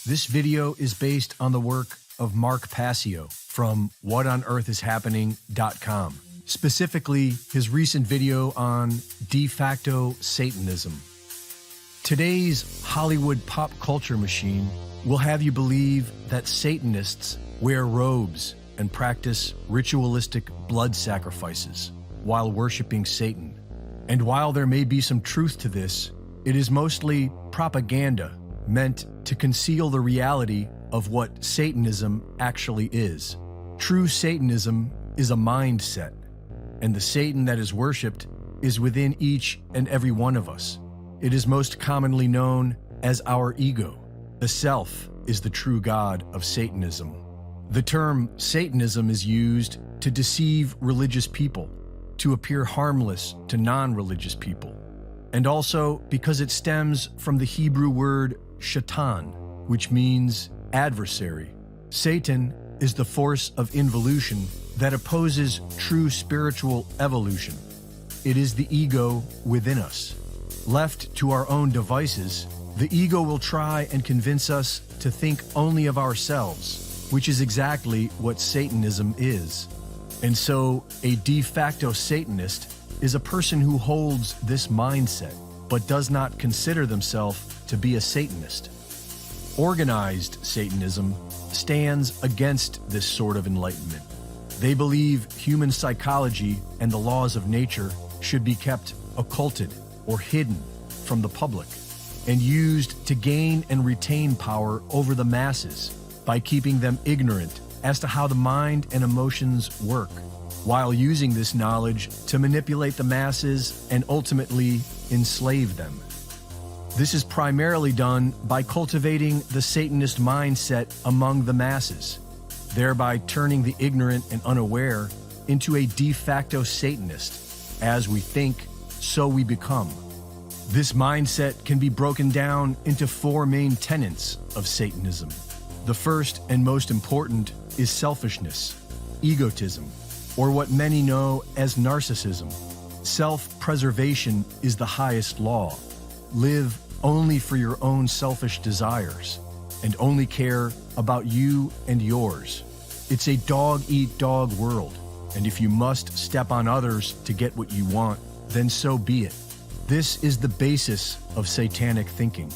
This video is based on the work of Mark Passio from whatonearthishappening.com, specifically his recent video on de facto Satanism. Today's Hollywood pop culture machine will have you believe that Satanists wear robes and practice ritualistic blood sacrifices while worshiping Satan. And while there may be some truth to this, it is mostly propaganda meant to conceal the reality of what Satanism actually is. True Satanism is a mindset, and the Satan that is worshipped is within each and every one of us. It is most commonly known as our ego. The self is the true god of Satanism. The term Satanism is used to deceive religious people, to appear harmless to non-religious people, and also because it stems from the Hebrew word shaitan, which means adversary. Satan is the force of involution that opposes true spiritual evolution. It is the ego within us. Left to our own devices, the ego will try and convince us to think only of ourselves, which is exactly what Satanism is. And so, a de facto Satanist is a person who holds this mindset, but does not consider themselves to be a Satanist. Organized Satanism stands against this sort of enlightenment. They believe human psychology and the laws of nature should be kept occulted or hidden from the public, and used to gain and retain power over the masses by keeping them ignorant as to how the mind and emotions work, while using this knowledge to manipulate the masses and ultimately enslave them. This is primarily done by cultivating the Satanist mindset among the masses, thereby turning the ignorant and unaware into a de facto Satanist. As we think, so we become. This mindset can be broken down into four main tenets of Satanism. The first and most important is selfishness, egotism, or what many know as narcissism. Self-preservation is the highest law. Live only for your own selfish desires, and only care about you and yours. It's a dog-eat-dog world, and if you must step on others to get what you want, then so be it. This is the basis of satanic thinking.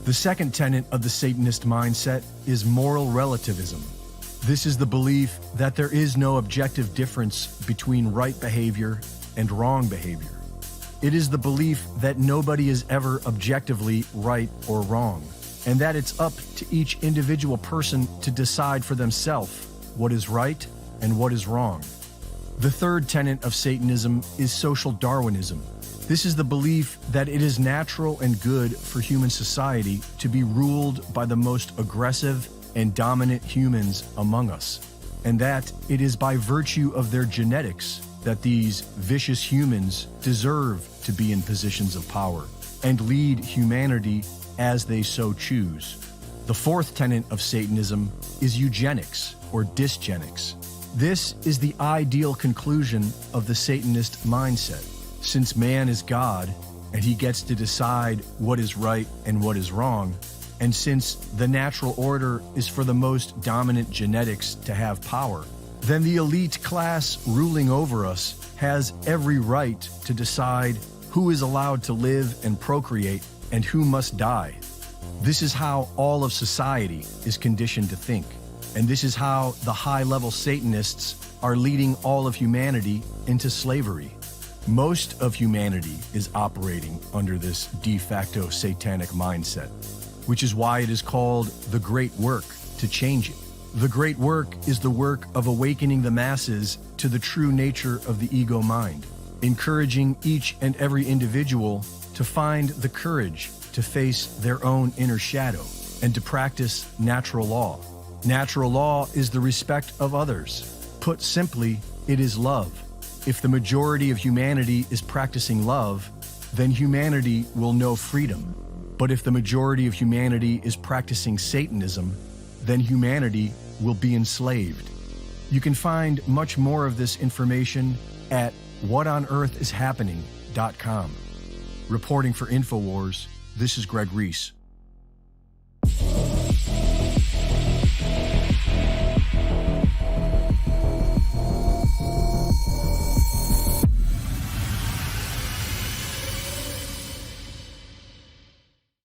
The second tenet of the Satanist mindset is moral relativism. This is the belief that there is no objective difference between right behavior and wrong behavior. It is the belief that nobody is ever objectively right or wrong, and that it's up to each individual person to decide for themselves what is right and what is wrong. The third tenet of Satanism is social Darwinism. This is the belief that it is natural and good for human society to be ruled by the most aggressive and dominant humans among us, and that it is by virtue of their genetics that these vicious humans deserve to be in positions of power and lead humanity as they so choose. The fourth tenet of Satanism is eugenics or dysgenics. This is the ideal conclusion of the Satanist mindset. Since man is God and he gets to decide what is right and what is wrong, and since the natural order is for the most dominant genetics to have power, then the elite class ruling over us has every right to decide who is allowed to live and procreate and who must die. This is how all of society is conditioned to think, and this is how the high-level Satanists are leading all of humanity into slavery. Most of humanity is operating under this de facto satanic mindset, which is why it is called the Great Work to change it. The Great Work is the work of awakening the masses to the true nature of the ego mind, encouraging each and every individual to find the courage to face their own inner shadow and to practice natural law. Natural law is the respect of others. Put simply, it is love. If the majority of humanity is practicing love, then humanity will know freedom. But if the majority of humanity is practicing Satanism, then humanity will be enslaved. You can find much more of this information at whatonearthishappening.com. Reporting for InfoWars, this is Reese.